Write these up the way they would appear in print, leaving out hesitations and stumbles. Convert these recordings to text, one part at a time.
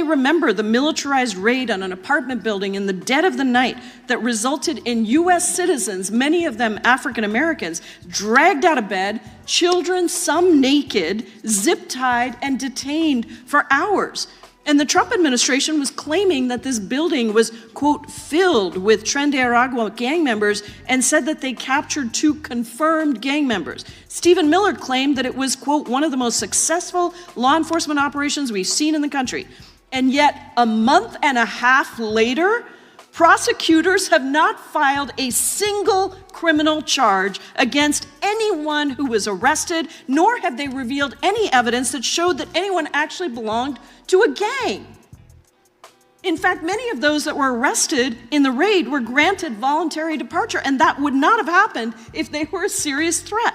remember the militarized raid on an apartment building in the dead of the night that resulted in U.S. citizens, many of them African Americans, dragged out of bed, children, some naked, zip-tied, and detained for hours. And the Trump administration was claiming that this building was, quote, filled with Tren de Aragua gang members, and said that they captured 2 confirmed gang members. Stephen Miller claimed that it was, quote, one of the most successful law enforcement operations we've seen in the country. And yet, a month and a half later, prosecutors have not filed a single criminal charge against anyone who was arrested, nor have they revealed any evidence that showed that anyone actually belonged to a gang. In fact, many of those that were arrested in the raid were granted voluntary departure, and that would not have happened if they were a serious threat.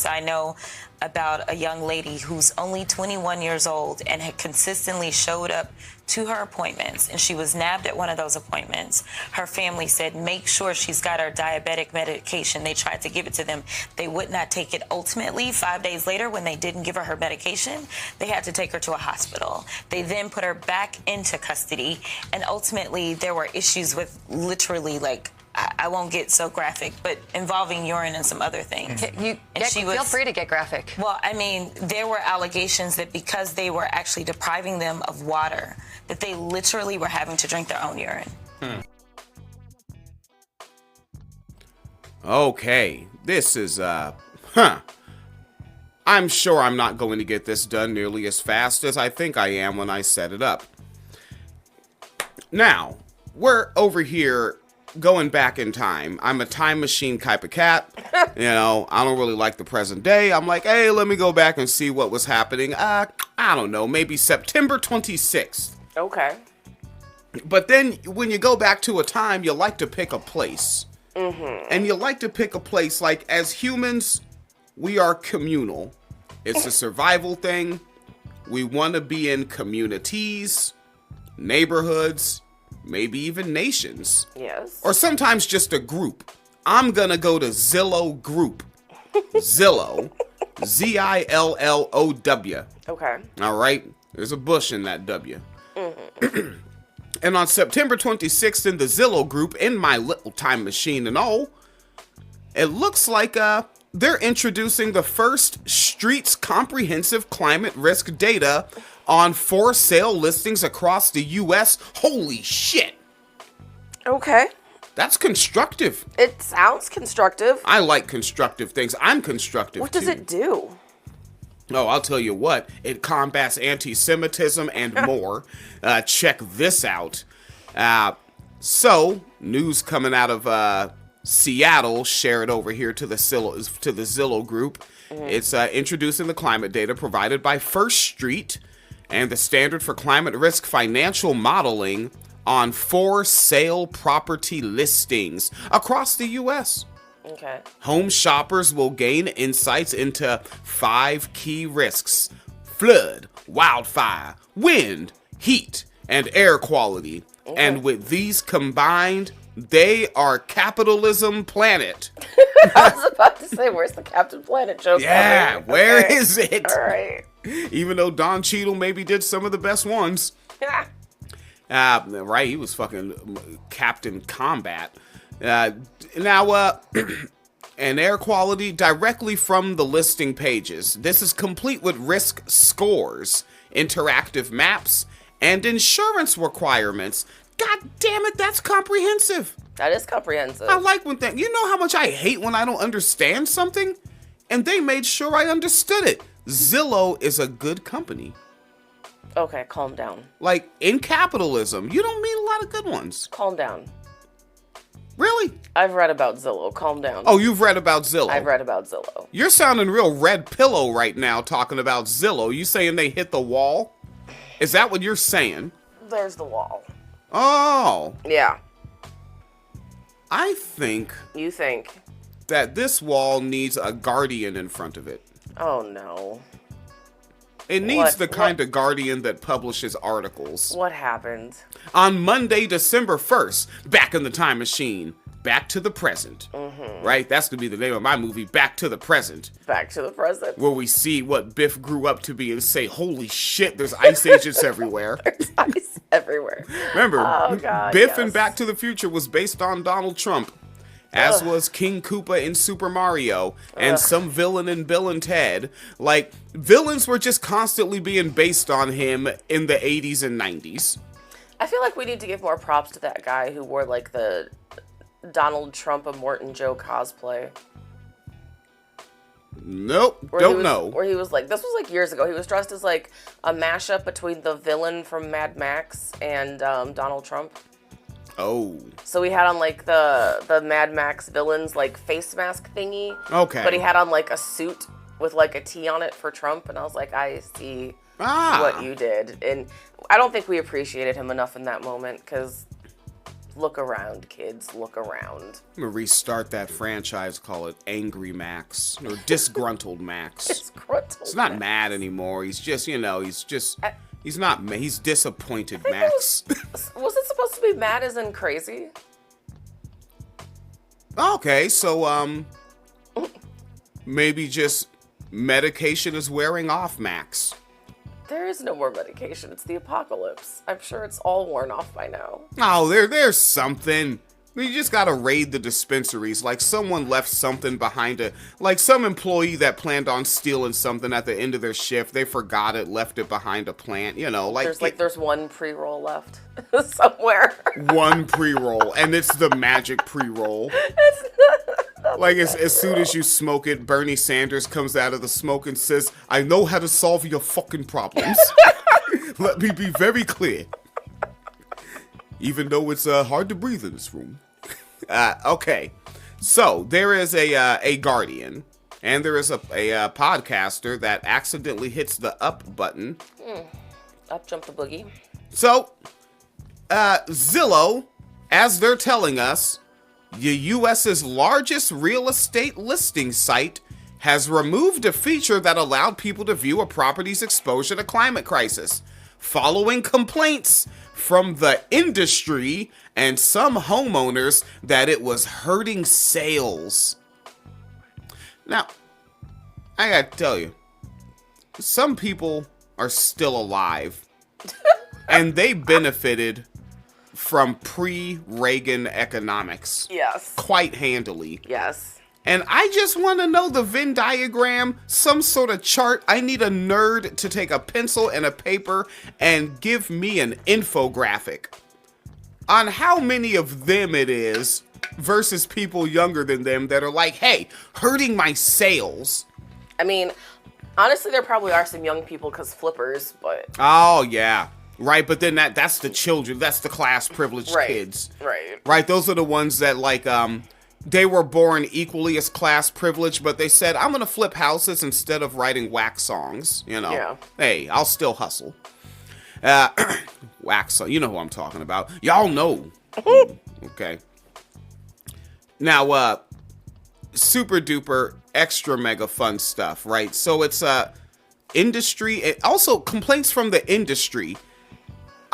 I know about a young lady who's only 21 years old and had consistently showed up to her appointments, and she was nabbed at one of those appointments. Her family said, make sure she's got her diabetic medication. They tried to give it to them. They would not take it. Ultimately, 5 days later, when they didn't give her medication, they had to take her to a hospital. They then put her back into custody, and ultimately there were issues with literally, like, I won't get so graphic, but involving urine and some other things. Feel free to get graphic. Well, I mean, there were allegations that because they were actually depriving them of water, that they literally were having to drink their own urine. Okay, this is, I'm sure I'm not going to get this done nearly as fast as I think I am when I set it up. Now, we're over here going back in time. I'm a time machine type of cat. You know, I don't really like the present day. I'm like, hey, let me go back and see what was happening. I don't know, maybe September 26th. Okay. But then when you go back to a time, you like to pick a place. And you like to pick a place, like, as humans, we are communal. It's a survival thing. We want to be in communities, neighborhoods, maybe even nations. Yes. Or sometimes just a group. I'm gonna go to Zillow group. Zillow. Zillow. Okay. All right? There's a bush in that W. And on September 26th in the Zillow group, in my little time machine and all, it looks like they're introducing the first Streets comprehensive climate risk data on for sale listings across the U.S. Holy shit. Okay. That's constructive. It sounds constructive. I like constructive things. I'm constructive, What does it do? Oh, I'll tell you what. It combats anti-Semitism and more. Check this out. So, news coming out of Seattle, share it over here to the Zillow group. It's introducing the climate data provided by First Street and the standard for climate risk financial modeling on for sale property listings across the U.S. Okay. Home shoppers will gain insights into 5 key risks: flood, wildfire, wind, heat, and air quality. Okay. And with these combined, they are Capitalism Planet. I was about to say, where's the Captain Planet joke? Yeah, where is it? All right. Even though Don Cheadle maybe did some of the best ones. Right, he was fucking Captain Kombat. And air quality directly from the listing pages. This is complete with risk scores, interactive maps, and insurance requirements. God damn it, that's comprehensive. That is comprehensive. I like when things... You know how much I hate when I don't understand something? And they made sure I understood it. Zillow is a good company. Okay, calm down. Like, in capitalism, you don't meet a lot of good ones. Calm down. Really? I've read about Zillow. Calm down. Oh, you've read about Zillow? I've read about Zillow. You're sounding real red pillow right now talking about Zillow. You saying they hit the wall? Is that what you're saying? There's the wall. Oh. Yeah. I think... You think? That this wall needs a guardian in front of it. Oh, no. It needs the kind of guardian that publishes articles. What happened? On Monday, December 1st, back in the time machine, Back to the Present. Right? That's going to be the name of my movie, Back to the Present. Back to the Present. Where we see what Biff grew up to be and say, holy shit, there's ice agents everywhere. There's ice everywhere. Remember, God, Biff yes. in Back to the Future was based on Donald Trump, as was King Koopa in Super Mario, and some villain in Bill and Ted. Like, villains were just constantly being based on him in the 80s and 90s. I feel like we need to give more props to that guy who wore, like, the Donald Trump and Morton Joe cosplay. Nope, don't know. Where he was like, this was like years ago. He was dressed as like a mashup between the villain from Mad Max and Donald Trump. Oh. So he had on like the Mad Max villain's like face mask thingy. Okay. But he had on like a suit with like a T on it for Trump, and I was like, I see what you did. And I don't think we appreciated him enough in that moment, because look around, kids, look around. I'm gonna restart that franchise, call it Angry Max, or Disgruntled Max. Disgruntled He's not Max. mad anymore, he's just, he's not, he's disappointed Max. Was it supposed to be mad as in crazy? Okay, so, maybe just medication is wearing off Max. There is no more medication. It's the apocalypse. I'm sure it's all worn off by now. Oh, there's something. You just gotta raid the dispensaries. Like, someone left something behind like some employee that planned on stealing something at the end of their shift. They forgot it, left it behind a plant, there's one pre-roll left somewhere. One pre-roll, and it's the magic pre-roll. Like, as soon as you smoke it, Bernie Sanders comes out of the smoke and says, I know how to solve your fucking problems. Let me be very clear. Even though it's hard to breathe in this room. Okay. So, there is a Guardian, and there is a podcaster that accidentally hits the up button. Up jump the boogie. So, Zillow, as they're telling us, the U.S.'s largest real estate listing site has removed a feature that allowed people to view a property's exposure to climate crisis, following complaints from the industry and some homeowners that it was hurting sales. Now, I gotta tell you, some people are still alive, and they benefited from pre-Reagan economics. Yes. Quite handily. Yes. And I just want to know the Venn diagram, some sort of chart. I need a nerd to take a pencil and a paper and give me an infographic on how many of them it is versus people younger than them that are like, hey, hurting my sales. I mean, honestly, there probably are some young people because flippers, but... Oh, yeah. Right, but then that's the children. That's the class privileged kids. Right. Right, those are the ones that, like, they were born equally as class privileged, but they said, I'm going to flip houses instead of writing wax songs, Yeah. Hey, I'll still hustle. Wax song, you know who I'm talking about. Y'all know. Okay. Now, super duper extra mega fun stuff, right? So it's industry, also complaints from the industry.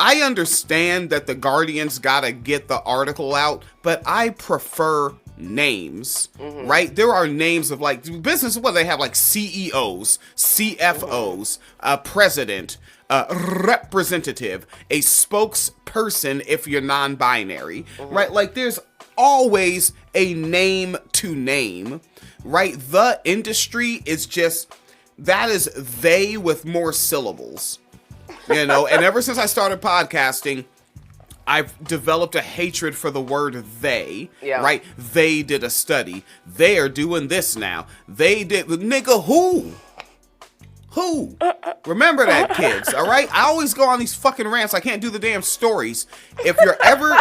I understand that the Guardian's gotta get the article out, but I prefer names, right? There are names of like business, what they have, like CEOs, CFOs, a president, a representative, a spokesperson if you're non-binary, right? Like there's always a name to name, right? The industry is just, that is they with more syllables. And ever since I started podcasting, I've developed a hatred for the word they, right? They did a study. They are doing this now. They did, nigga, who? Who? Remember that, kids, all right? I always go on these fucking rants. I can't do the damn stories. If you're ever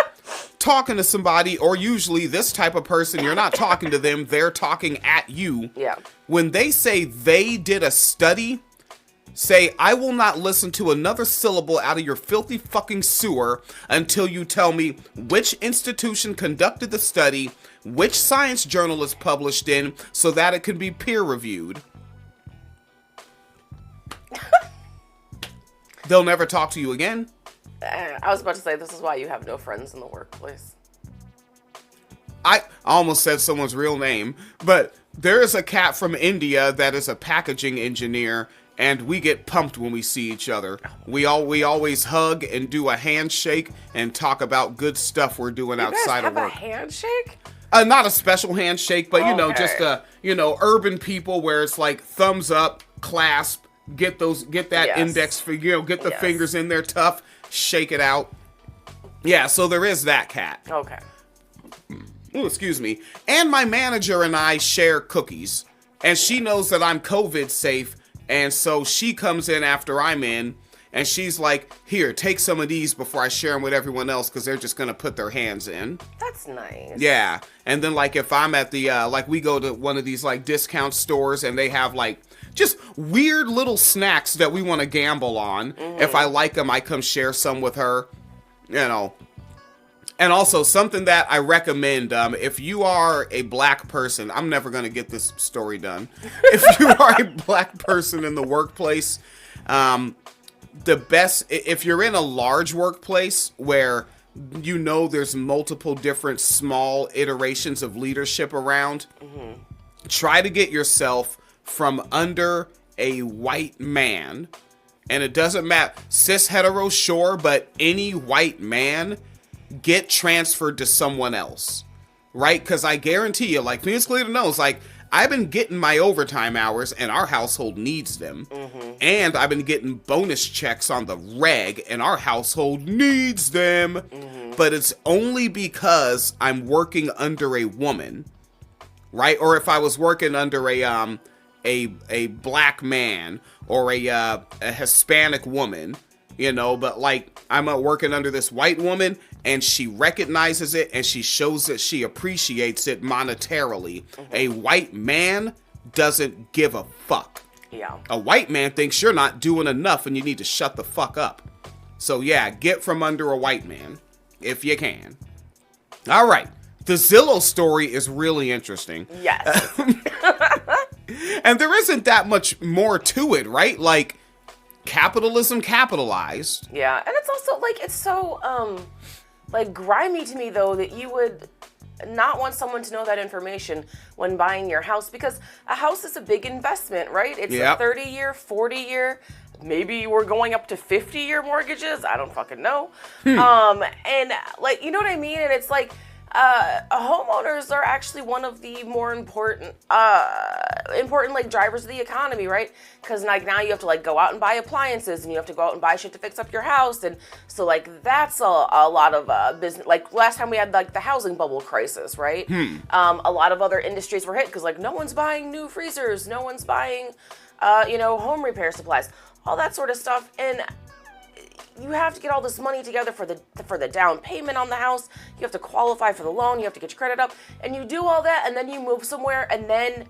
talking to somebody, or usually this type of person, you're not talking to them, they're talking at you. Yeah. When they say they did a study, say, I will not listen to another syllable out of your filthy fucking sewer until you tell me which institution conducted the study, which science journal it's published in, so that it can be peer reviewed. They'll never talk to you again. I was about to say, this is why you have no friends in the workplace. I almost said someone's real name, but there is a cat from India that is a packaging engineer, and we get pumped when we see each other. We always hug and do a handshake and talk about good stuff we're doing outside of work. A handshake? Not a special handshake, but just urban people where it's like thumbs up, clasp, get that index finger, get the fingers in there tough, shake it out. Yeah, so there is that cat. Okay. Ooh, excuse me. And my manager and I share cookies, and she knows that I'm COVID safe, and so she comes in after I'm in, and she's like, here, take some of these before I share them with everyone else, because they're just going to put their hands in. That's nice. Yeah. And then, like, if I'm at the, we go to one of these, like, discount stores, and they have, like, just weird little snacks that we want to gamble on. Mm-hmm. If I like them, I come share some with her, And also, something that I recommend, if you are a black person, I'm never going to get this story done. If you are a black person in the workplace, the best, if you're in a large workplace where there's multiple different small iterations of leadership around, try to get yourself from under a white man. And it doesn't matter, cis, hetero, sure, but any white man, get transferred to someone else, right? Because I guarantee you, like Phoenix Clear knows, like, I've been getting my overtime hours, and our household needs them. Mm-hmm. And I've been getting bonus checks on the reg, and our household needs them. Mm-hmm. But it's only because I'm working under a woman, right? Or if I was working under a black man or a Hispanic woman, but like I'm working under this white woman, and she recognizes it and she shows that she appreciates it monetarily. Mm-hmm. A white man doesn't give a fuck. Yeah. A white man thinks you're not doing enough and you need to shut the fuck up. So yeah, get from under a white man if you can. All right. The Zillow story is really interesting. Yes. And there isn't that much more to it, right? Like, capitalism capitalized. Yeah, and it's also like, it's so grimy to me though that you would not want someone to know that information when buying your house, because a house is a big investment, right? It's a 30-year, 40-year, maybe we're going up to 50-year mortgages. I don't fucking know. And like, you know what I mean? And it's like, homeowners are actually one of the more important like drivers of the economy, right? Because like now you have to like go out and buy appliances, and you have to go out and buy shit to fix up your house, and so like that's a lot of business. Like last time we had like the housing bubble crisis, right? A lot of other industries were hit because like no one's buying new freezers, no one's buying home repair supplies, all that sort of stuff, and you have to get all this money together for the down payment on the house. You have to qualify for the loan. You have to get your credit up, and you do all that, and then you move somewhere, and then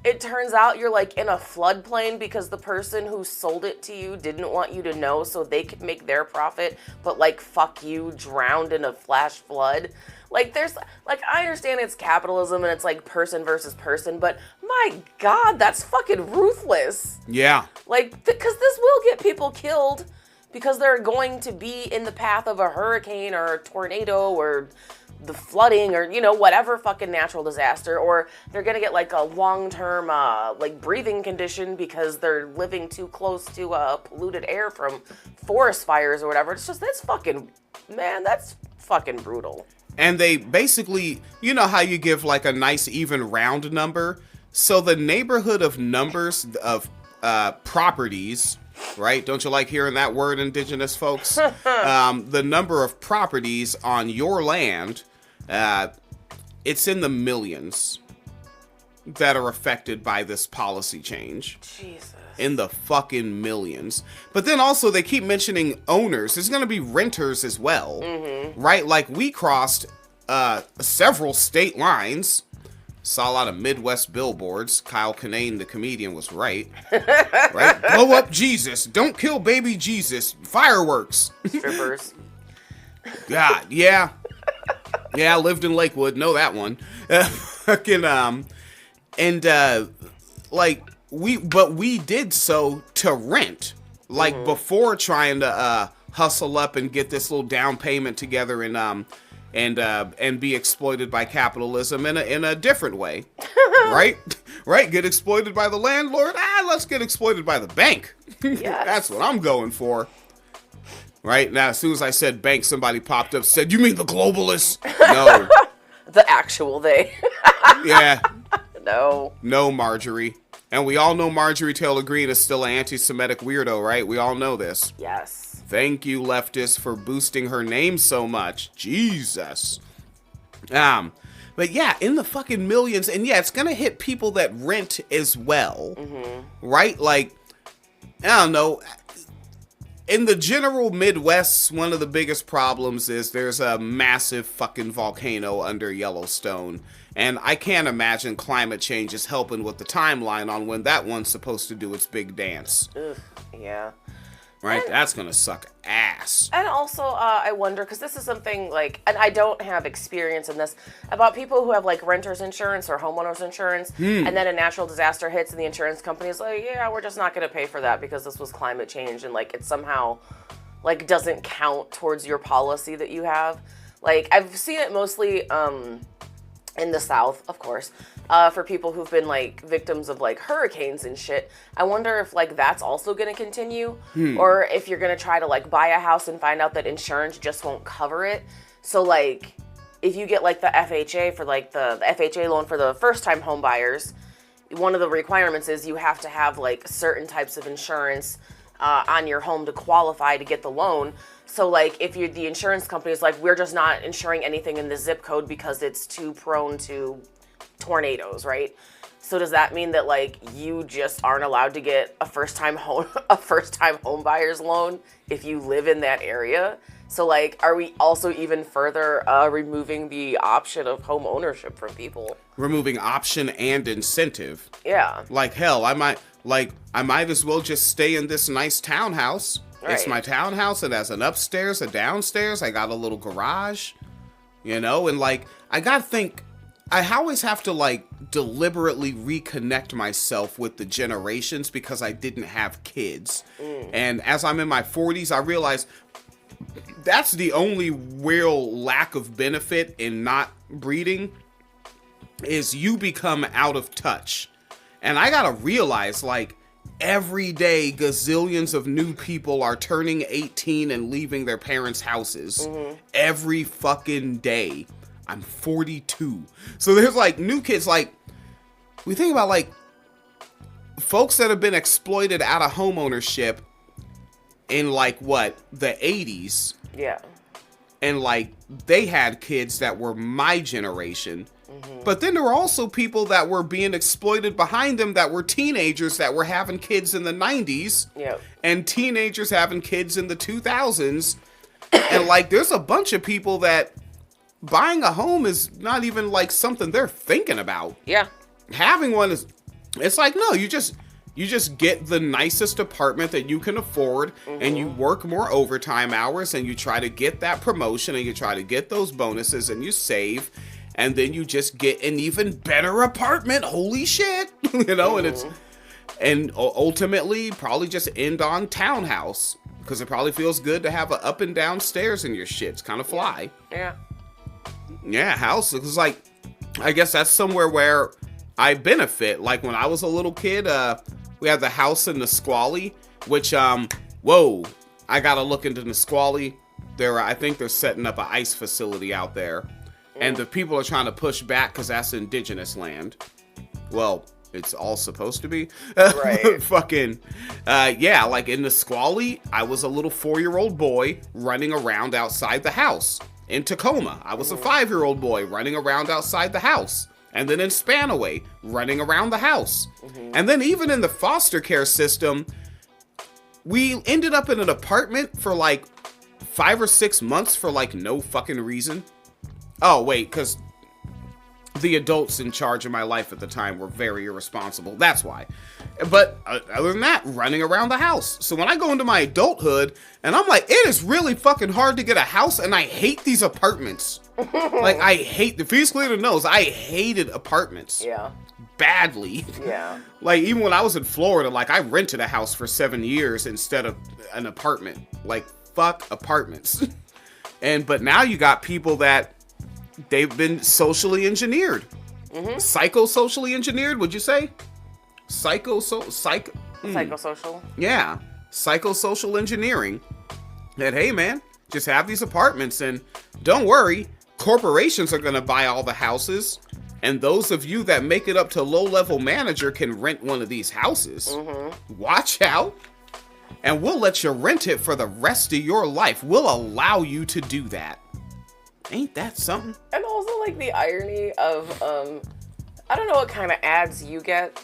it turns out you're like in a floodplain because the person who sold it to you didn't want you to know so they could make their profit, but like fuck you, drowned in a flash flood. Like there's like, I understand it's capitalism and it's like person versus person, but my God, that's fucking ruthless. Yeah. Like, because this will get people killed, because they're going to be in the path of a hurricane or a tornado or the flooding or, whatever fucking natural disaster, or they're going to get like a long-term like breathing condition because they're living too close to polluted air from forest fires or whatever. It's just, that's fucking brutal. And they basically, you know how you give like a nice even round number? So the neighborhood of numbers of properties, right? Don't you like hearing that word, indigenous folks? The number of properties on your land, it's in the millions that are affected by this policy change. Jesus. In the fucking millions. But then also they keep mentioning owners. There's going to be renters as well, right? Like we crossed several state lines. Saw a lot of Midwest billboards. Kyle Kinane, the comedian, was right. Right? Blow up Jesus. Don't kill baby Jesus. Fireworks. Strippers. God, yeah. Yeah, I lived in Lakewood. Know that one. We did so to rent. Like before trying to hustle up and get this little down payment together and and be exploited by capitalism in a different way, right? Right? Get exploited by the landlord. Let's get exploited by the bank. Yes. That's what I'm going for. Right now, as soon as I said bank, somebody popped up, said, "You mean the globalists?" No, the actual they. Yeah. No, Marjorie. And we all know Marjorie Taylor Greene is still an anti-Semitic weirdo, right? We all know this. Yes. Thank you, leftists, for boosting her name so much. Jesus. But yeah, in the fucking millions, and yeah, it's gonna hit people that rent as well, right? Like, I don't know. In the general Midwest, one of the biggest problems is there's a massive fucking volcano under Yellowstone. And I can't imagine climate change is helping with the timeline on when that one's supposed to do its big dance. Ugh, yeah. Right? That's going to suck ass. And also, I wonder, because this is something like, and I don't have experience in this, about people who have like renter's insurance or homeowner's insurance, and then a natural disaster hits and the insurance company is like, yeah, we're just not going to pay for that because this was climate change, and like it somehow like doesn't count towards your policy that you have. Like, I've seen it mostly in the South, of course, for people who've been like victims of like hurricanes and shit. I wonder if like that's also going to continue, or if you're going to try to like buy a house and find out that insurance just won't cover it. So like if you get like the FHA for like the FHA loan for the first time home buyers, one of the requirements is you have to have like certain types of insurance on your home to qualify to get the loan. So like if you're the insurance company is like, we're just not insuring anything in the zip code because it's too prone to tornadoes, right? So does that mean that like you just aren't allowed to get a first time home buyer's loan if you live in that area? So like, are we also even further removing the option of home ownership from people? Removing option and incentive. Yeah. Like hell, I might as well just stay in this nice townhouse. Right. It's my townhouse. It has an upstairs, a downstairs. I got a little garage, and like, I gotta think, I always have to like deliberately reconnect myself with the generations because I didn't have kids. And as I'm in my 40s, I realize that's the only real lack of benefit in not breeding is you become out of touch. And I gotta realize, like, every day gazillions of new people are turning 18 and leaving their parents' houses. Every fucking day. I'm 42. So there's like new kids, like, we think about like folks that have been exploited out of homeownership in like what, the 80s. Yeah. And like they had kids that were my generation. But then there were also people that were being exploited behind them that were teenagers that were having kids in the 90s. Yep. And teenagers having kids in the 2000s. And like there's a bunch of people that buying a home is not even like something they're thinking about. Yeah. Having one is, it's like, no, you just get the nicest apartment that you can afford, and you work more overtime hours, and you try to get that promotion, and you try to get those bonuses, and you save, and then you just get an even better apartment. Holy shit. And ultimately probably just end on townhouse, because it probably feels good to have an up and down stairs in your shit. It's kind of fly. Yeah, house. It's like, I guess that's somewhere where I benefit. Like when I was a little kid, we had the house in Nisqually, which, whoa, I gotta look into Nisqually. I think they're setting up an ice facility out there. And the people are trying to push back because that's indigenous land. Well, it's all supposed to be. Right. Fucking, yeah, like in Nisqually, I was a little 4-year-old boy running around outside the house. In Tacoma, I was a 5-year-old boy running around outside the house. And then in Spanaway, running around the house. And then even in the foster care system, we ended up in an apartment for like 5 or 6 months for like no fucking reason. Oh, wait, because the adults in charge of my life at the time were very irresponsible. That's why. But other than that, running around the house. So when I go into my adulthood, and I'm like, it is really fucking hard to get a house, and I hate these apartments. Like, I hate, the Feast Leader knows, I hated apartments. Yeah. Badly. Yeah. Like, even when I was in Florida, like, I rented a house for 7 years instead of an apartment. Like, fuck apartments. But now you got people that they've been socially engineered. Psycho-socially engineered, would you say? Psychosocial. Yeah, psychosocial engineering. And hey, man, just have these apartments, and don't worry, corporations are going to buy all the houses, and those of you that make it up to low-level manager can rent one of these houses. Watch out, and we'll let you rent it for the rest of your life. We'll allow you to do that. Ain't that something? And also, like, the irony of, I don't know what kind of ads you get,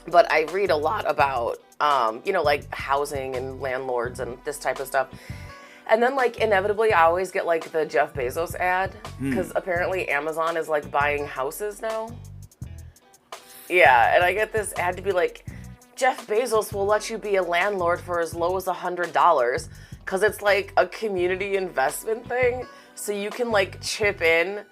but I read a lot about, like, housing and landlords and this type of stuff. And then, like, inevitably, I always get, like, the Jeff Bezos ad, because apparently Amazon is, like, buying houses now. Yeah, and I get this ad to be like, Jeff Bezos will let you be a landlord for as low as $100, because it's, like, a community investment thing. So you can, like, chip in,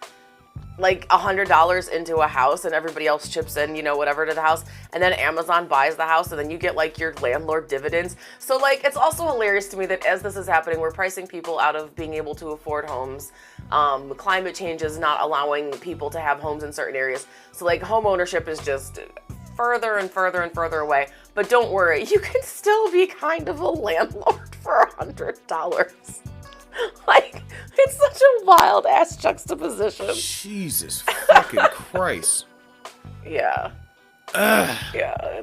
like, $100 into a house, and everybody else chips in, whatever to the house. And then Amazon buys the house, and then you get, like, your landlord dividends. So, like, it's also hilarious to me that as this is happening, we're pricing people out of being able to afford homes. Climate change is not allowing people to have homes in certain areas. So, like, home ownership is just further and further and further away. But don't worry, you can still be kind of a landlord for $100. Like, it's such a wild ass juxtaposition. Jesus fucking Christ. Yeah. Yeah.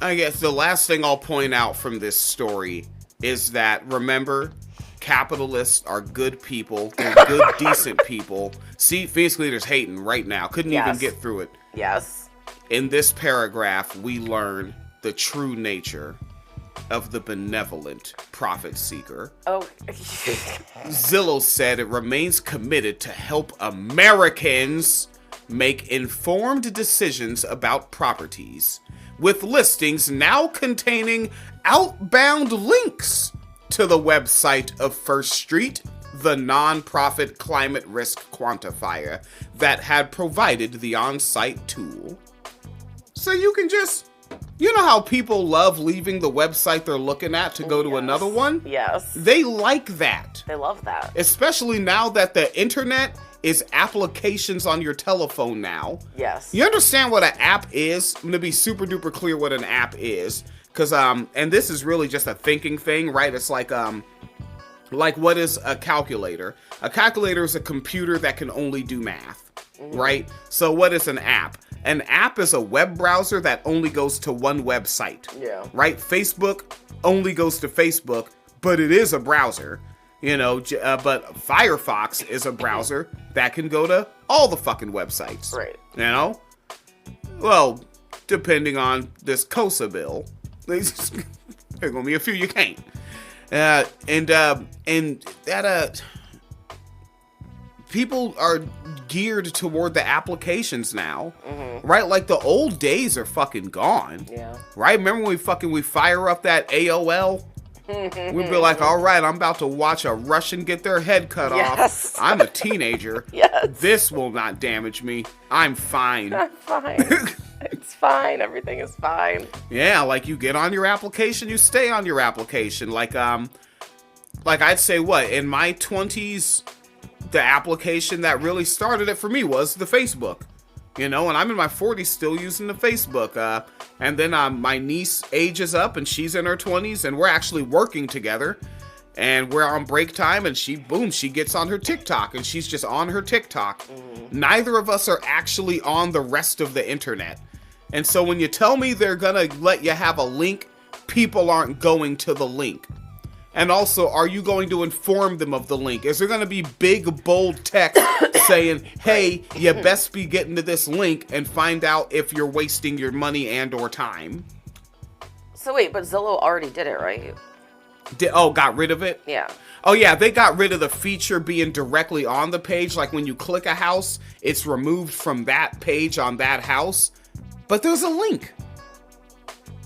I guess the last thing I'll point out from this story is that, remember, capitalists are good people. They're good, decent people. See, Phoenix Leader's hating right now. Couldn't even get through it. Yes. In this paragraph, we learn the true nature of the benevolent profit seeker. Oh. Zillow said it remains committed to help Americans make informed decisions about properties, with listings now containing outbound links to the website of First Street, the nonprofit climate risk quantifier that had provided the on-site tool. So you can just... You know how people love leaving the website they're looking at to go to another one? Yes. They like that. They love that. Especially now that the internet is applications on your telephone now. Yes. You understand what an app is? I'm going to be super duper clear what an app is. Because, and this is really just a thinking thing, right? It's like what is a calculator? A calculator is a computer that can only do math, right? So what is an app? An app is a web browser that only goes to one website. Yeah. Right? Facebook only goes to Facebook, but it is a browser. But Firefox is a browser that can go to all the fucking websites. Right. Well, depending on this COSA bill, there's gonna be a few you can't. People are geared toward the applications now, right? Like the old days are fucking gone. Yeah. Right? Remember when we fire up that AOL? We'd be like, all right, I'm about to watch a Russian get their head cut off. I'm a teenager. Yes. This will not damage me. I'm fine. I'm fine. It's fine. Everything is fine. Yeah, like you get on your application, you stay on your application. Like I'd say in my 20s, the application that really started it for me was the Facebook, and I'm in my 40s still using the Facebook. And then my niece ages up and she's in her 20s and we're actually working together and we're on break time and she gets on her TikTok and she's just on her TikTok. Neither of us are actually on the rest of the internet. And so when you tell me they're gonna let you have a link, people aren't going to the link. And also, are you going to inform them of the link? Is there going to be big, bold text saying, hey, you best be getting to this link and find out if you're wasting your money and or time? So wait, but Zillow already did it, right? Got rid of it? Yeah. Oh, yeah, they got rid of the feature being directly on the page. Like when you click a house, it's removed from that page on that house. But there's a link.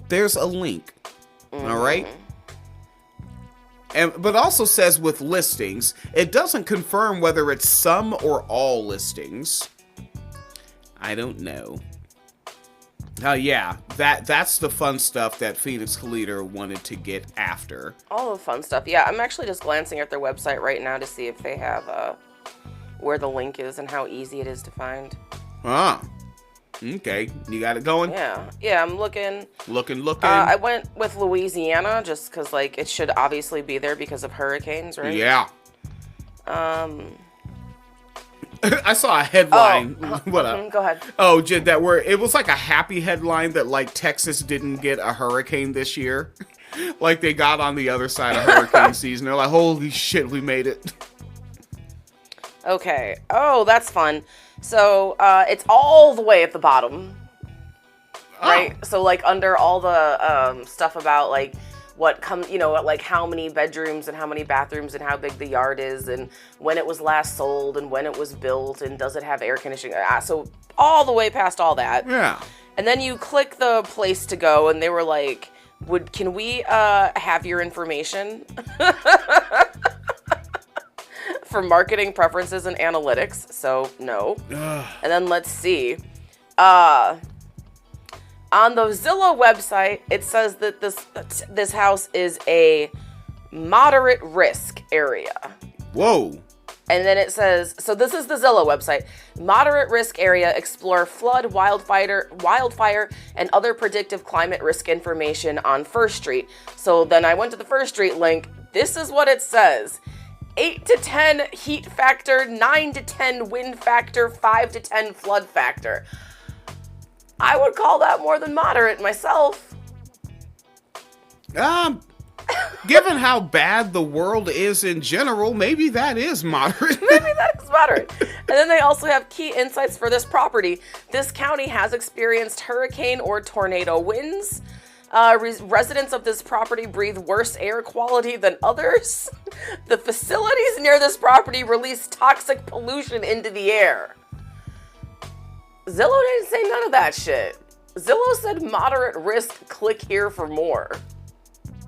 There's a link. All right? But also says with listings, it doesn't confirm whether it's some or all listings. I don't know. Yeah, that's the fun stuff that Phoenix Leader wanted to get after. All the fun stuff. Yeah, I'm actually just glancing at their website right now to see if they have where the link is and how easy it is to find. Ah. Okay. You got it going? Yeah, I'm looking. Looking. I went with Louisiana just because, like, it should obviously be there because of hurricanes, right? Yeah. I saw a headline. What up? Go ahead. Oh, that where it was like a happy headline that like Texas didn't get a hurricane this year. Like they got on the other side of hurricane season. They're like, holy shit, we made it. Okay. Oh, that's fun. So it's all the way at the bottom, right? So like under all the stuff about like what comes, like how many bedrooms and how many bathrooms and how big the yard is and when it was last sold and when it was built and does it have air conditioning. So all the way past all that. Yeah. And then you click the place to go and they were like, can we have your information for marketing preferences and analytics? So no. And then let's see. On the Zillow website, it says that this house is a moderate risk area. Whoa. And then it says, so this is the Zillow website. Moderate risk area, explore flood, wildfire, and other predictive climate risk information on First Street. So then I went to the First Street link. This is what it says. 8 to 10 heat factor, 9 to 10 wind factor, 5 to 10 flood factor. I would call that more than moderate myself. Given how bad the world is in general, maybe that is moderate. Maybe that is moderate. And then they also have key insights for this property. This county has experienced hurricane or tornado winds. Residents of this property breathe worse air quality than others. The facilities near this property release toxic pollution into the air. Zillow didn't say none of that shit. Zillow said moderate risk, click here for more.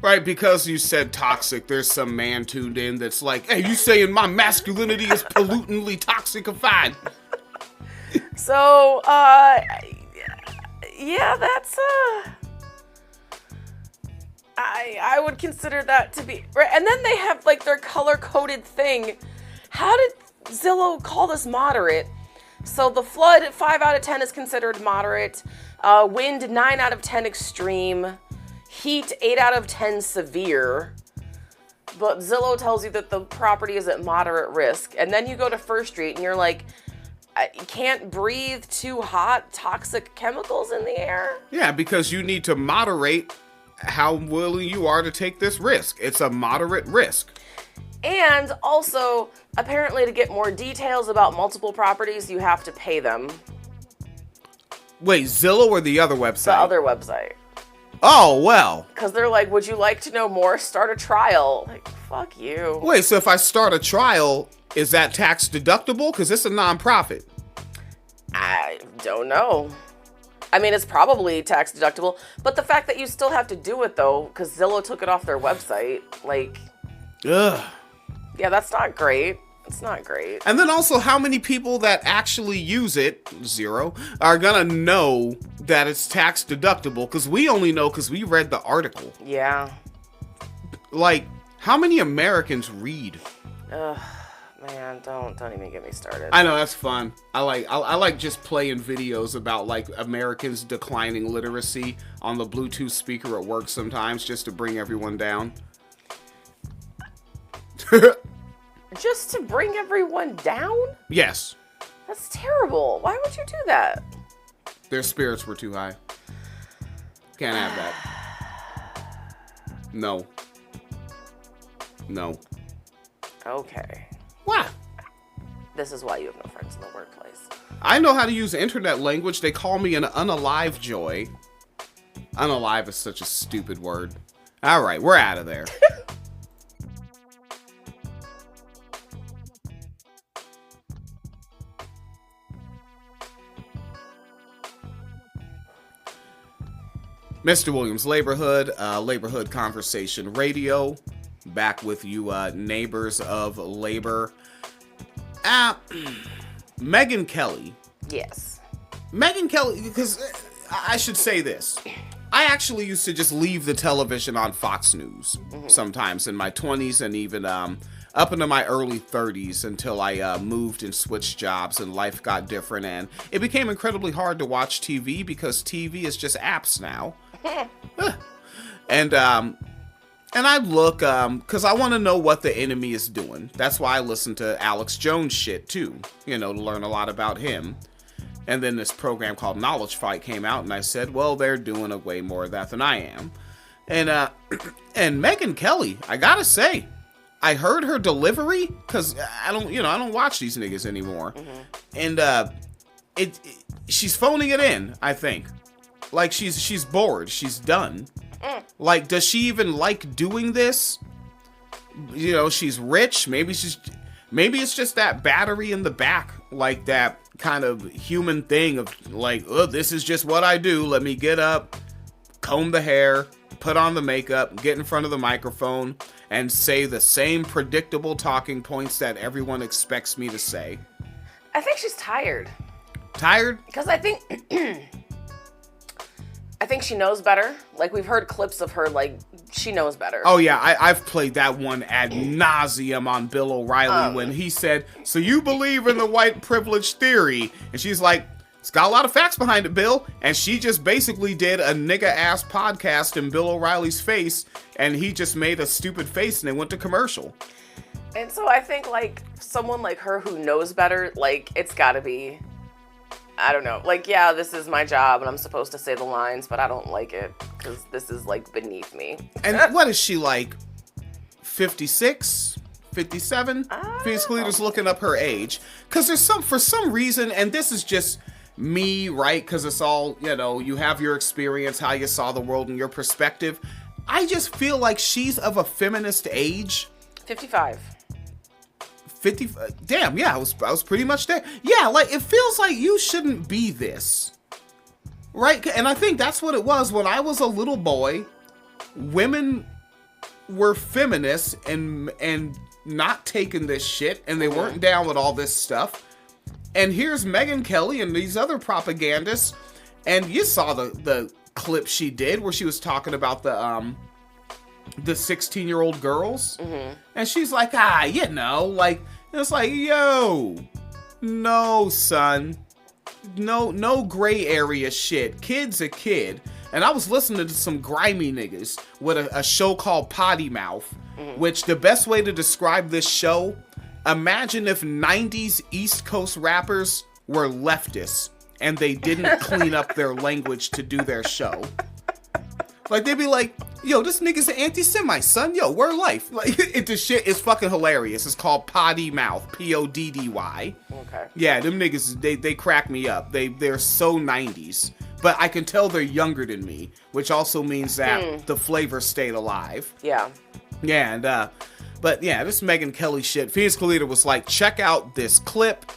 Right, because you said toxic, there's some man tuned in that's like, hey, you saying my masculinity is pollutantly toxified. So, yeah, that's, I would consider that to be, right, and then they have, like, their color-coded thing. How did Zillow call this moderate? So the flood, 5 out of 10 is considered moderate. Wind, 9 out of 10 extreme. Heat, 8 out of 10 severe. But Zillow tells you that the property is at moderate risk. And then you go to First Street and you're like, you can't breathe too hot, toxic chemicals in the air? Yeah, because you need to moderate how willing you are to take this risk. It's a moderate risk. And also, apparently to get more details about multiple properties, you have to pay them. Wait, Zillow or the other website? The other website. Oh, well. Because they're like, would you like to know more? Start a trial. Like, fuck you. Wait, so if I start a trial, is that tax deductible? Because it's a nonprofit. I don't know. I mean, it's probably tax deductible. But the fact that you still have to do it, though, because Zillow took it off their website, like... Ugh. Yeah, that's not great. It's not great. And then also, how many people that actually use it, 0, are gonna know that it's tax deductible? Because we only know because we read the article. Yeah. Like, how many Americans read? Ugh, man, don't even get me started. I know, that's fun. I like just playing videos about like Americans declining literacy on the Bluetooth speaker at work sometimes, just to bring everyone down. Just to bring everyone down? Yes. That's terrible. Why would you do that? Their spirits were too high. Can't have that. No. No. Okay. What? This is why you have no friends in the workplace. I know how to use internet language. They call me an unalive joy. Unalive is such a stupid word. All right, we're out of there. Mr. Williams, Laborhood Conversation Radio, back with you, neighbors of labor. Megyn Kelly. Yes. Megyn Kelly, because I should say this. I actually used to just leave the television on Fox News sometimes in my 20s and even up into my early 30s until I moved and switched jobs and life got different, and it became incredibly hard to watch TV because TV is just apps now. And I look, because I want to know what the enemy is doing. That's why I listen to Alex Jones shit too, to learn a lot about him. And then this program called Knowledge Fight came out, and I said, well, they're doing a way more of that than I am. And Megyn Kelly, I gotta say, I heard her delivery, because I don't watch these niggas anymore. And she's phoning it in, I think. Like, she's bored. She's done. Like, does she even like doing this? She's rich. Maybe it's just that battery in the back, like that kind of human thing of like, oh, this is just what I do. Let me get up, comb the hair, put on the makeup, get in front of the microphone, and say the same predictable talking points that everyone expects me to say. I think she's tired. Tired? Because I think she knows better. Like, we've heard clips of her, like, she knows better. Oh, yeah, I've played that one ad nauseum on Bill O'Reilly when he said, so you believe in the white privilege theory? And she's like, it's got a lot of facts behind it, Bill. And she just basically did a nigga-ass podcast in Bill O'Reilly's face, and he just made a stupid face, and they went to commercial. And so I think, like, someone like her who knows better, like, it's gotta be... I don't know. Like, yeah, this is my job and I'm supposed to say the lines, but I don't like it because this is, like, beneath me. And what is she, like, 56? 57? Phoenix Cleator's looking up her age. Because for some reason, and this is just me, right? Because it's all, you have your experience, how you saw the world and your perspective. I just feel like she's of a feminist age. 55. 50, damn, yeah, I was pretty much there. Yeah, like, it feels like you shouldn't be this. Right? And I think that's what it was. When I was a little boy, women were feminists and not taking this shit, and they weren't down with all this stuff. And here's Megyn Kelly and these other propagandists, and you saw the clip she did where she was talking about the 16-year-old girls. And she's like, like, it's like, yo, no, son, no gray area shit. Kid's a kid. And I was listening to some grimy niggas with a show called Potty Mouth, which the best way to describe this show, imagine if 90s East Coast rappers were leftists and they didn't clean up their language to do their show. Like, they'd be like, yo, this nigga's an anti-Semite, son. Yo, word life. Like, the shit is fucking hilarious. It's called Potty Mouth. Poddy. Okay. Yeah, them niggas, they crack me up. They're so 90s. But I can tell they're younger than me, which also means that the flavor stayed alive. Yeah. Yeah, and, but yeah, this Megyn Kelly shit. Phoenix Kalita was like, check out this clip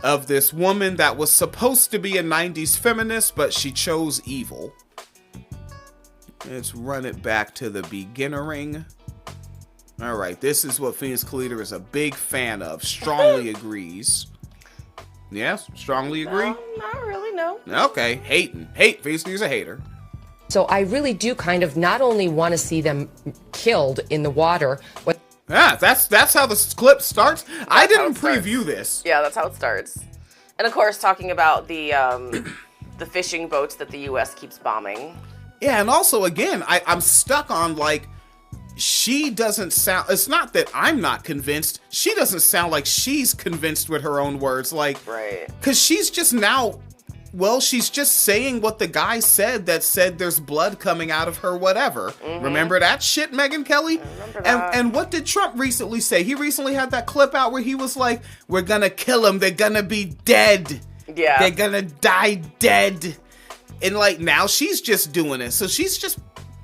of this woman that was supposed to be a 90s feminist, but she chose evil. Let's run it back to the beginnering. All right, this is what Phoenix Kalita is a big fan of. Strongly agrees. Yes, strongly agree? Not really, no. Okay, hate. Phoenix Kalita's a hater. So I really do kind of not only want to see them killed in the water, but that's how the clip starts. I didn't preview this. Yeah, that's how it starts. And of course, talking about the fishing boats that the U.S. keeps bombing. Yeah, and also, again, I'm stuck on, like, she doesn't sound... It's not that I'm not convinced. She doesn't sound like she's convinced with her own words. Like, right. Because she's just now... Well, she's just saying what the guy said that said there's blood coming out of her whatever. Remember that shit, Megyn Kelly? I remember that. And what did Trump recently say? He recently had that clip out where he was like, we're gonna kill them. They're gonna be dead. Yeah. They're gonna die dead. And, like, now she's just doing it. So she's just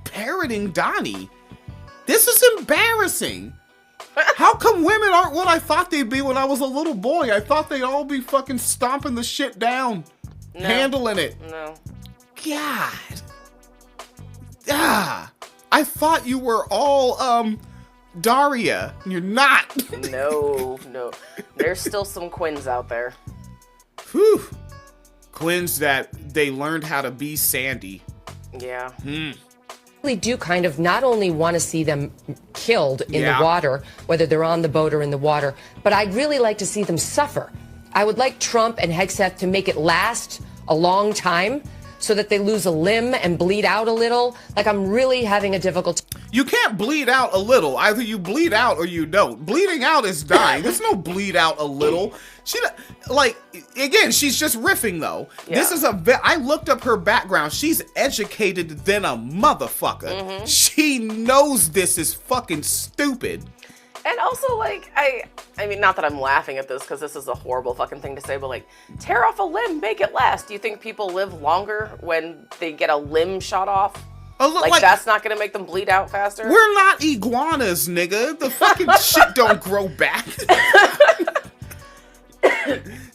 parroting Donnie. This is embarrassing. How come women aren't what I thought they'd be when I was a little boy? I thought they'd all be fucking stomping the shit down. No. Handling it. No. God. I thought you were all, Daria. You're not. No. There's still some Quins out there. Whew. Quins that they learned how to be Sandy. Yeah. really do kind of not only want to see them killed in the water, whether they're on the boat or in the water, but I'd really like to see them suffer. I would like Trump and Hegseth to make it last a long time so that they lose a limb and bleed out a little. Like, I'm really having a difficult time. You can't bleed out a little. Either you bleed out or you don't. Bleeding out is dying. There's no bleed out a little. Again, she's just riffing, though. Yeah. This is I looked up her background. She's educated than a motherfucker. Mm-hmm. She knows this is fucking stupid. And also, like, I mean, not that I'm laughing at this because this is a horrible fucking thing to say, but, like, tear off a limb, make it last. Do you think people live longer when they get a limb shot off? Like, that's not going to make them bleed out faster? We're not iguanas, nigga. The fucking shit don't grow back.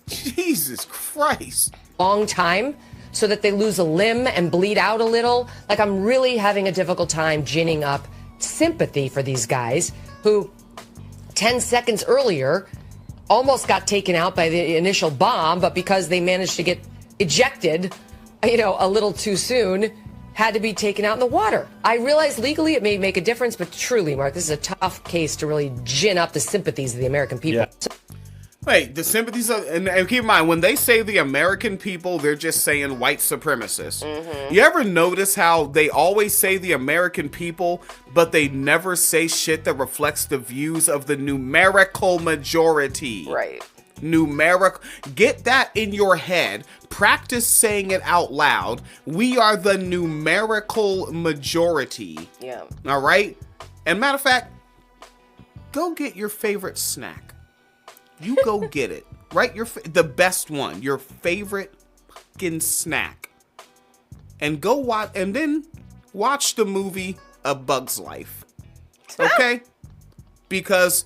Jesus Christ. Long time so that they lose a limb and bleed out a little. Like, I'm really having a difficult time ginning up sympathy for these guys who 10 seconds earlier almost got taken out by the initial bomb, but because they managed to get ejected, a little too soon, had to be taken out in the water. I realize legally it may make a difference, but truly, Mark, this is a tough case to really gin up the sympathies of the American people. Yeah. Wait, the sympathies of, and keep in mind, when they say the American people, they're just saying white supremacists. Mm-hmm. You ever notice how they always say the American people, but they never say shit that reflects the views of the numerical majority? Right. Get that in your head. Practice saying it out loud. We are the numerical majority. Yeah. All right? And matter of fact, go get your favorite snack. You go get it. Right? The best one. Your favorite fucking snack. And go watch, and then watch the movie A Bug's Life. Okay? Because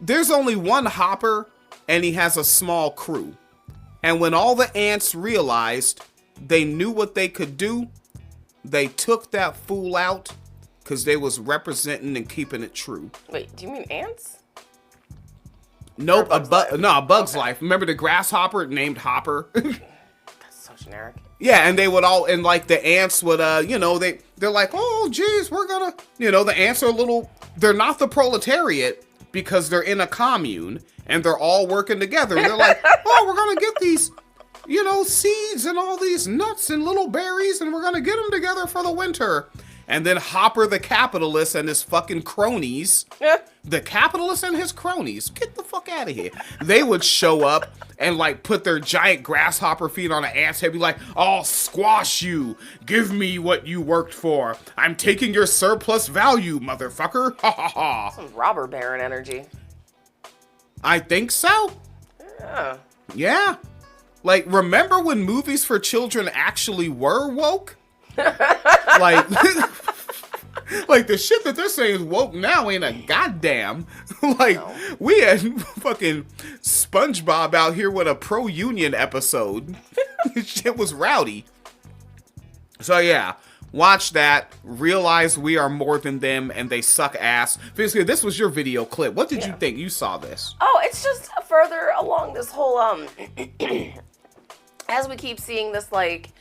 there's only one Hopper, and he has a small crew. And when all the ants realized they knew what they could do, they took that fool out because they was representing and keeping it true. Wait, do you mean ants? Nope, A Bug's Life. Remember the grasshopper named Hopper? That's so generic. Yeah, and they would all, and like the ants would, they're like, oh, geez, we're gonna, the ants are they're not the proletariat because they're in a commune. And they're all working together. They're like, oh, we're going to get these, seeds and all these nuts and little berries, and we're going to get them together for the winter. And then Hopper the capitalist and his fucking cronies, the capitalist and his cronies, get the fuck out of here. They would show up and, like, put their giant grasshopper feet on an ant's head, be like, I'll squash you. Give me what you worked for. I'm taking your surplus value, motherfucker. Ha ha ha. Some robber baron energy. I think so. Yeah. Yeah. Like, remember when movies for children actually were woke? like the shit that they're saying is woke now ain't a goddamn. We had fucking SpongeBob out here with a pro-union episode. Shit was rowdy. So yeah. Watch that, realize we are more than them, and they suck ass. Basically, this was your video clip. What did you think? You saw this. Oh, it's just further along this whole, as we keep seeing this, like,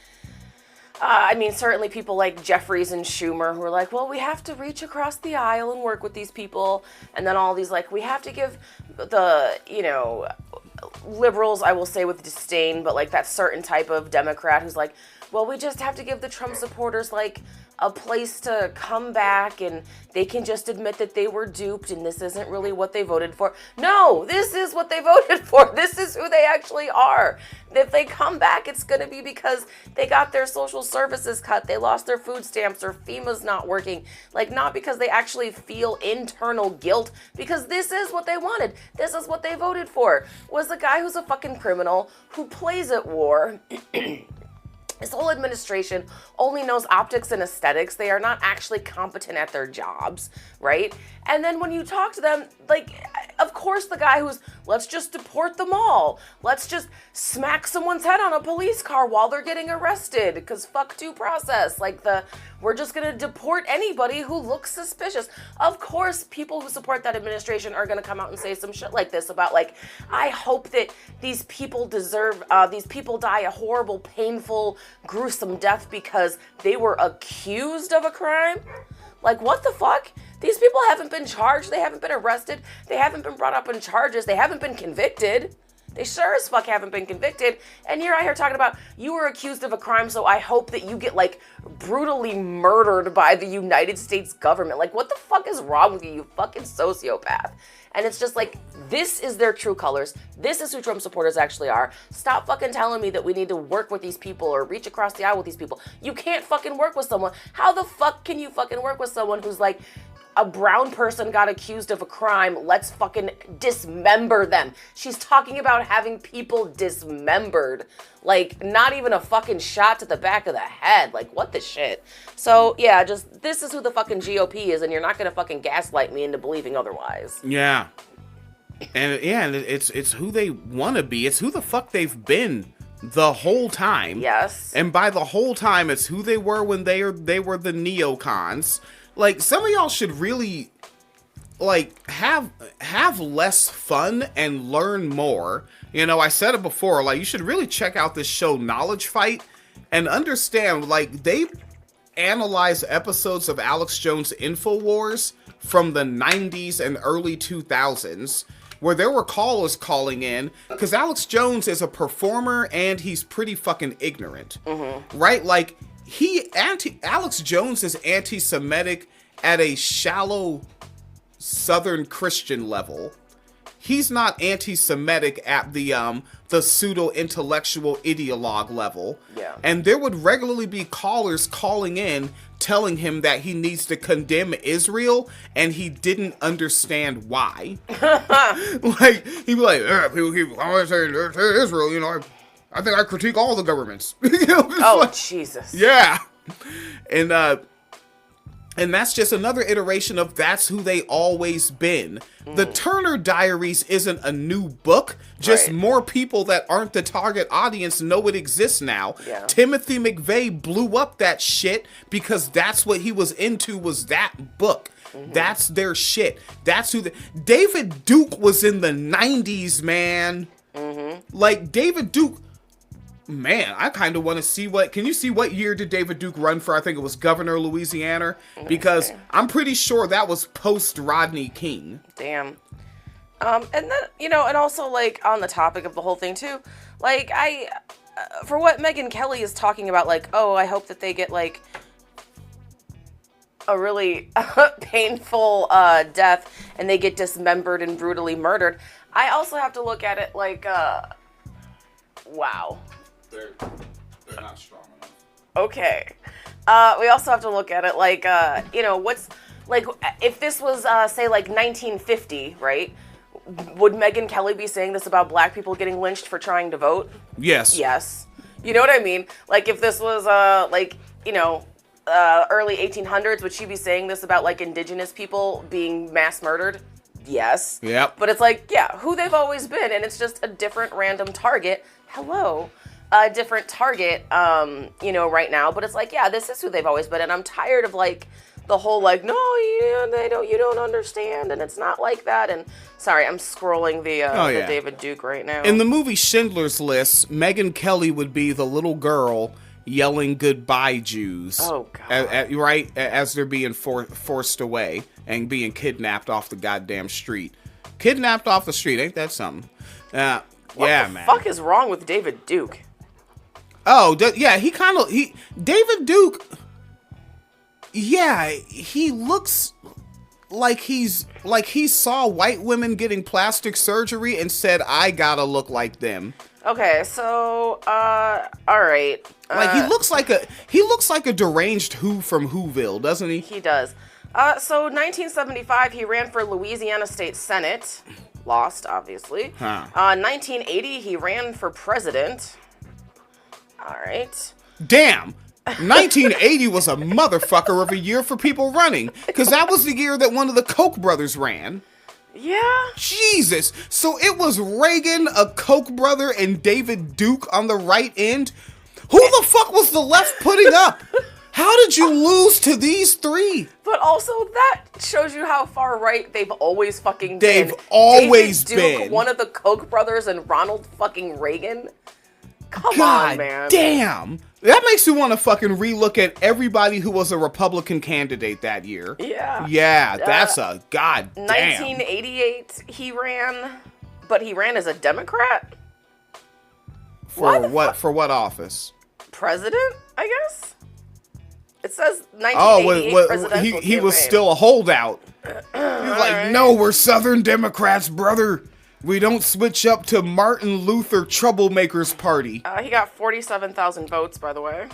certainly people like Jeffries and Schumer who are like, well, we have to reach across the aisle and work with these people. And then all these, like, we have to give the, liberals, I will say with disdain, but like that certain type of Democrat who's like, well, we just have to give the Trump supporters, like, a place to come back and they can just admit that they were duped and this isn't really what they voted for. No, this is what they voted for. This is who they actually are. If they come back, it's going to be because they got their social services cut, they lost their food stamps, or FEMA's not working. Like, not because they actually feel internal guilt, because this is what they wanted. This is what they voted for. Was the guy who's a fucking criminal who plays at war. This whole administration only knows optics and aesthetics. They are not actually competent at their jobs, right? And then when you talk to them, like, of course the guy who's, let's just deport them all. Let's just smack someone's head on a police car while they're getting arrested, because fuck due process. Like, we're just going to deport anybody who looks suspicious. Of course, people who support that administration are going to come out and say some shit like this about, like, I hope that these people die a horrible, painful, gruesome death because they were accused of a crime? Like, what the fuck? These people haven't been charged. They haven't been arrested. They haven't been brought up on charges. They haven't been convicted. They sure as fuck haven't been convicted. And you're out here talking about you were accused of a crime, so I hope that you get, like, brutally murdered by the United States government. Like, what the fuck is wrong with you, you fucking sociopath? And it's just like, this is their true colors. This is who Trump supporters actually are. Stop fucking telling me that we need to work with these people or reach across the aisle with these people. You can't fucking work with someone. How the fuck can you fucking work with someone who's like, a brown person got accused of a crime, let's fucking dismember them. She's talking about having people dismembered. Like, not even a fucking shot to the back of the head. Like, what the shit? So, yeah, just, this is who the fucking GOP is, and you're not gonna fucking gaslight me into believing otherwise. Yeah. And it's who they want to be. It's who the fuck they've been the whole time. Yes. And by the whole time, it's who they were when they were the neocons. Like, some of y'all should really, like, have less fun and learn more. You know, I said it before, like, you should really check out this show, Knowledge Fight, and understand, like, they analyze episodes of Alex Jones' InfoWars from the 90s and early 2000s, where there were callers calling in, because Alex Jones is a performer and he's pretty fucking ignorant, right? Like, Alex Jones is anti-Semitic at a shallow Southern Christian level. He's not anti-Semitic at the pseudo-intellectual ideologue level. Yeah. And there would regularly be callers calling in telling him that he needs to condemn Israel, and he didn't understand why. Like, he'd be like, people keep saying Israel, you know, I think I critique all the governments. You know, like, Jesus. Yeah. And that's just another iteration of that's who they always been. The Turner Diaries isn't a new book, just more people that aren't the target audience know it exists now. Yeah. Timothy McVeigh blew up that shit because that's what he was into, was that book. That's their shit. That's who David Duke was in the 90s, man. Like, David Duke, man, I kind of want to see can you see what year did David Duke run for? I think it was governor of Louisiana, because I'm pretty sure that was post Rodney King. Damn. And then, you know, and also, like, on the topic of the whole thing too, like, for what Megyn Kelly is talking about, like, oh, I hope that they get, like, a really painful death and they get dismembered and brutally murdered. I also have to look at it like, wow. They're not strong enough. Okay. We also have to look at it like, you know, what's, like, if this was, say, like, 1950, right? Would Megyn Kelly be saying this about black people getting lynched for trying to vote? Yes. Yes. You know what I mean? Like, if this was, like, you know, early 1800s, would she be saying this about, like, indigenous people being mass murdered? Yes. Yep. But it's like, yeah, who they've always been, and it's just a different random target. Hello. A different target, you know, right now. But it's like, yeah, this is who they've always been, and I'm tired of, like, the whole, like, no, you don't understand, and it's not like that. And sorry, I'm scrolling the David Duke right now. In the movie Schindler's List, Megyn Kelly would be the little girl yelling "Goodbye, Jews." Oh God! Right as they're being forced away and being kidnapped off the goddamn street. Kidnapped off the street, ain't that something? What yeah, the man. fuck is wrong with David Duke? Oh, yeah, David Duke. Yeah, he looks like he saw white women getting plastic surgery and said, "I gotta look like them." Okay, so all right. Like, he looks like a deranged Who from Whoville, doesn't he? He does. So 1975, he ran for Louisiana State Senate. Lost, obviously. 1980, he ran for president. All right. Damn. 1980 was a motherfucker of a year for people running, because that was the year that one of the Koch brothers ran. Yeah. Jesus. So it was Reagan, a Koch brother, and David Duke on the right end. Who the fuck was the left putting up? How did you lose to these three? But also, that shows you how far right they've always fucking been. They've always David Duke, been. one of the Koch brothers, and Ronald fucking Reagan. Come on, man. Damn. That makes you want to fucking relook at everybody who was a Republican candidate that year. Yeah. Yeah, that's a goddamn. 1988, he ran, but he ran as a Democrat? For what office? President, I guess? It says 1988 presidential he was campaign. still a holdout. He was like, no, we're Southern Democrats, brother. We don't switch up to Martin Luther Troublemakers Party. He got 47,000 votes, by the way.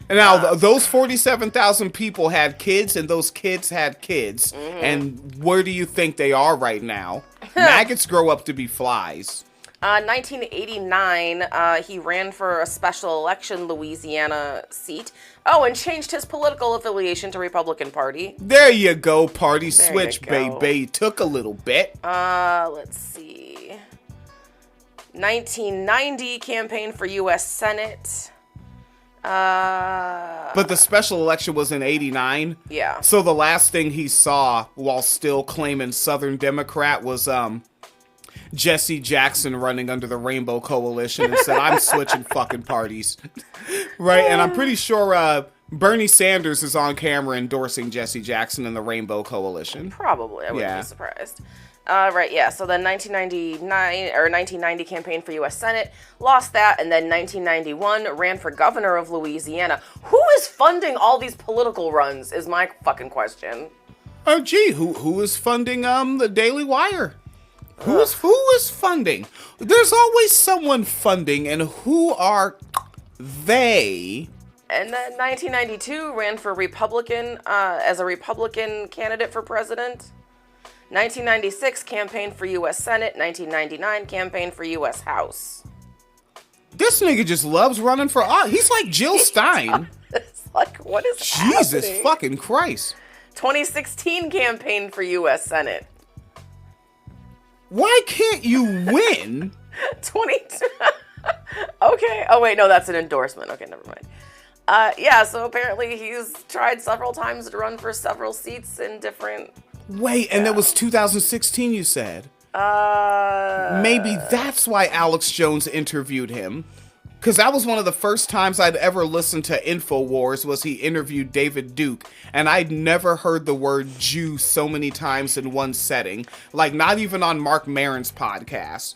And now, those 47,000 people had kids, and those kids had kids. Mm-hmm. And where do you think they are right now? Maggots grow up to be flies. 1989, he ran for a special election Louisiana seat. Oh, and changed his political affiliation to Republican Party. There you go, party There switch, you go. baby. Took a little bit. Let's see. 1990, campaign for U.S. Senate. But the special election was in 89. Yeah. So the last thing he saw while still claiming Southern Democrat was Jesse Jackson running under the Rainbow Coalition and said, I'm switching fucking parties. Right? And I'm pretty sure Bernie Sanders is on camera endorsing Jesse Jackson and the Rainbow Coalition. Probably. I wouldn't be surprised. Right, yeah. So then 1990 campaign for U.S. Senate, lost that, and then 1991 ran for governor of Louisiana. Who is funding all these political runs is my fucking question. Oh, gee, who is funding the Daily Wire? Who is funding? There's always someone funding, and who are they? And then 1992 ran for Republican as a Republican candidate for president. 1996 campaigned for U.S. Senate. 1999 campaigned for U.S. House. This nigga just loves running for office. He's like Jill Stein. It's like, what is Jesus happening? fucking Christ. 2016 campaigned for U.S. Senate. Why can't you win? 20. Okay. Oh, wait. No, that's an endorsement. Okay, never mind. Yeah, so apparently he's tried several times to run for several seats in different... Wait, and that was 2016, you said? Maybe that's why Alex Jones interviewed him. Because that was one of the first times I'd ever listened to InfoWars was he interviewed David Duke. And I'd never heard the word Jew so many times in one setting. Like, not even on Mark Maron's podcast.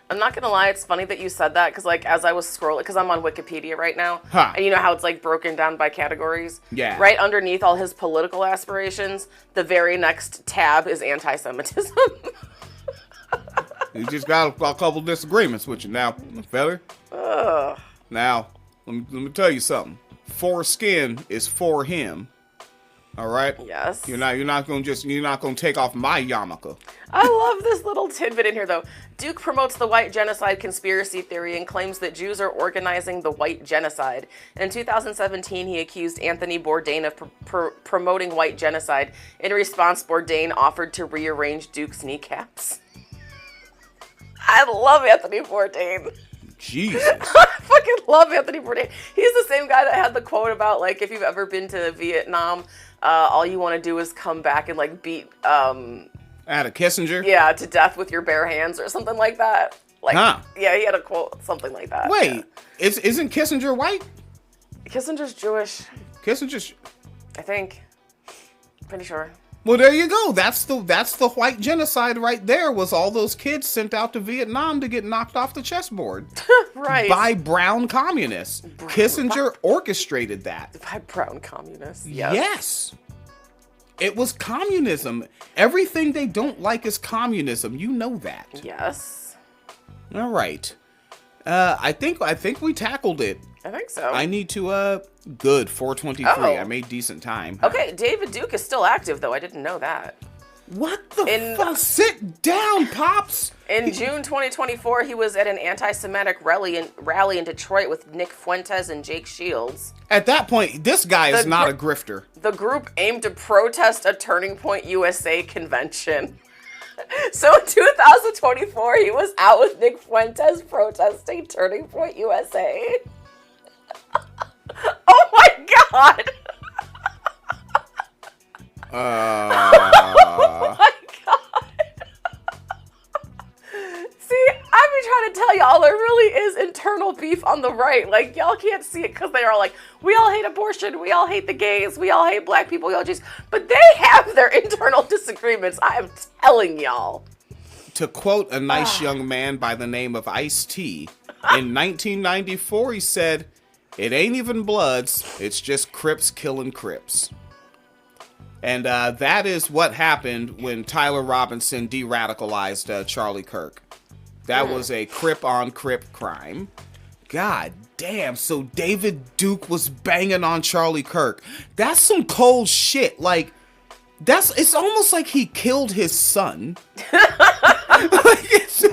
I'm not gonna lie, it's funny that you said that, because like as I was scrolling, because I'm on Wikipedia right now, Huh. and you know how it's like broken down by categories? Yeah. Right underneath all his political aspirations, the very next tab is anti-Semitism. You just got a couple disagreements with you now, fella. Now, let me tell you something. Foreskin is for him. All right. Yes. You're not gonna take off my yarmulke. I love this little tidbit in here, though. Duke promotes the white genocide conspiracy theory and claims that Jews are organizing the white genocide. And in 2017, he accused Anthony Bourdain of promoting white genocide. In response, Bourdain offered to rearrange Duke's kneecaps. I love Anthony Bourdain. Jesus. I fucking love Anthony Bourdain. He's the same guy that had the quote about, like, if you've ever been to Vietnam, all you want to do is come back and, like, beat... Ada Kissinger? Yeah, to death with your bare hands or something like that. Like, Huh. Yeah, he had a quote, something like that. Wait, Yeah. isn't Kissinger white? Kissinger's Jewish, Kissinger's... I think. Pretty sure. Well, there you go. That's the white genocide right there, was all those kids sent out to Vietnam to get knocked off the chessboard. Right. By brown communists. Kissinger orchestrated that. By brown communists. Yes. Yes. It was communism. Everything they don't like is communism. You know that. Yes. All right. I think we tackled it. I think so. I need to good 423. Oh. I made decent time. Okay, David Duke is still active, though. I didn't know that. What the fuck? Sit down, Pops. In June 2024, he was at an anti-Semitic rally in Detroit with Nick Fuentes and Jake Shields. At that point, this guy is not a grifter. The group aimed to protest a Turning Point USA convention. So in 2024, he was out with Nick Fuentes protesting Turning Point USA. Oh my God! Oh my God! See, I've been trying to tell y'all there really is internal beef on the right. Like, y'all can't see it because they are like, we all hate abortion, we all hate the gays, we all hate black people, y'all just, but they have their internal disagreements. I am telling y'all. To quote a nice young man by the name of Ice-T, in 1994, he said, "It ain't even Bloods, it's just Crips killing Crips." And that is what happened when Tyler Robinson de-radicalized Charlie Kirk. That was a Crip on Crip crime. God damn, so David Duke was banging on Charlie Kirk. That's some cold shit. Like, it's almost like he killed his son.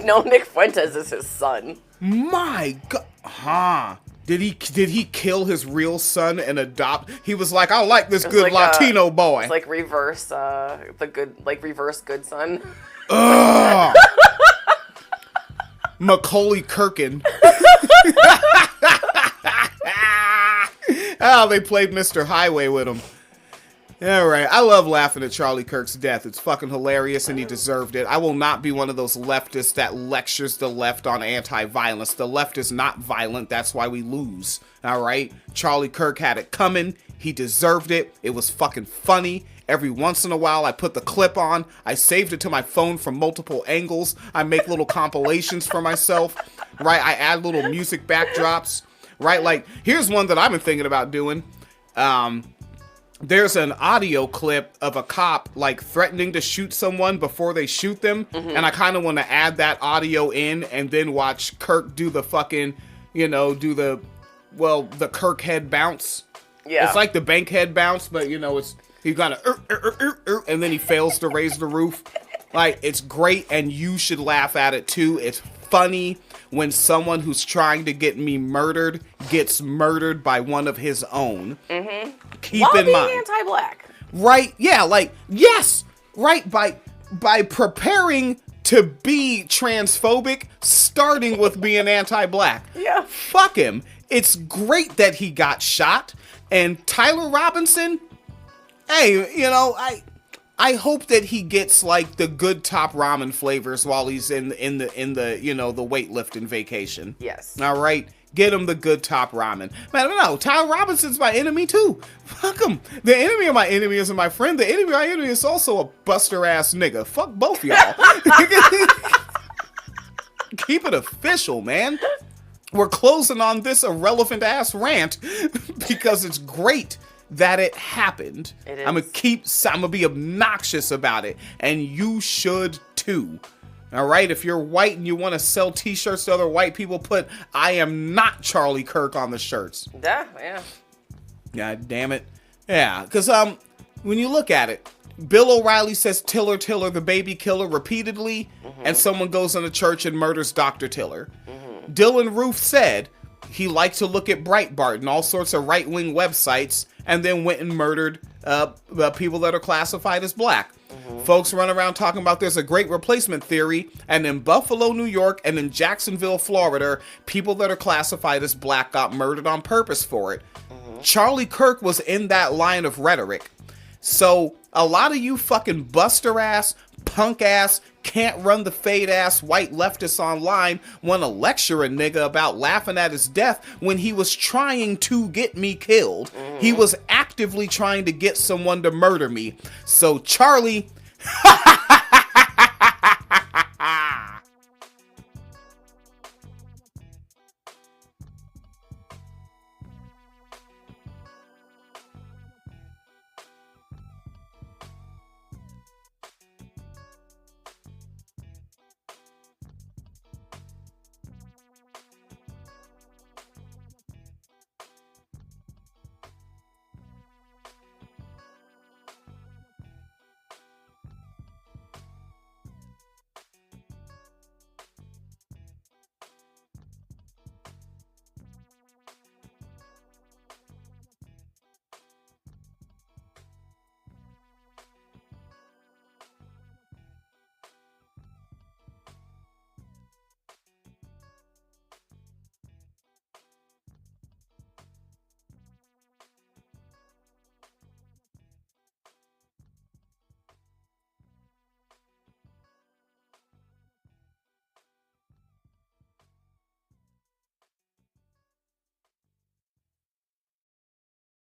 No, Nick Fuentes is his son. My God. Did he kill his real son and adopt? He was like, I like this good like Latino boy. It's like reverse good son. Ugh. Macaulay Culkin. Oh, they played Mr. Highway with him. All right, I love laughing at Charlie Kirk's death. It's fucking hilarious, and he deserved it. I will not be one of those leftists that lectures the left on anti-violence. The left is not violent. That's why we lose. All right? Charlie Kirk had it coming. He deserved it. It was fucking funny. Every once in a while, I put the clip on. I saved it to my phone from multiple angles. I make little compilations for myself. Right? I add little music backdrops. Right? Like, here's one that I've been thinking about doing. There's an audio clip of a cop like threatening to shoot someone before they shoot them. And I kind of want to add that audio in and then watch Kirk do the fucking, the Kirk head bounce. Yeah. It's like the bank head bounce, but it's, he's gonna, and then he fails to raise the roof. Like, it's great, and you should laugh at it too. It's funny when someone who's trying to get me murdered gets murdered by one of his own. Keep While in being mind, anti-black. right? Yeah, like yes, right. By preparing to be transphobic, starting with being anti-black. Yeah, fuck him. It's great that he got shot, and Tyler Robinson. Hey, I hope that he gets like the good top ramen flavors while he's in the the weightlifting vacation. Yes. All right. Get him the good top ramen. Man, no, Tyler Robinson's my enemy too. Fuck him. The enemy of my enemy isn't my friend. The enemy of my enemy is also a buster ass nigga. Fuck both y'all. Keep it official, man. We're closing on this irrelevant ass rant because it's great that it happened. It is. I'm gonna be obnoxious about it, and you should too. All right, if you're white and you want to sell t-shirts to other white people, put "I am not Charlie Kirk" on the shirts. Yeah. God damn it. Yeah, because when you look at it, Bill O'Reilly says Tiller, Tiller, the baby killer repeatedly, and someone goes into church and murders Dr. Tiller. Dylan Roof said he liked to look at Breitbart and all sorts of right-wing websites and then went and murdered people that are classified as black. Folks run around talking about there's a great replacement theory, and in Buffalo, New York, and in Jacksonville, Florida, people that are classified as black got murdered on purpose for it. Charlie Kirk was in that line of rhetoric. So a lot of you fucking buster ass, punk ass, can't run the fade ass white leftists online want to lecture a nigga about laughing at his death when he was trying to get me killed. He was actively trying to get someone to murder me. So Charlie,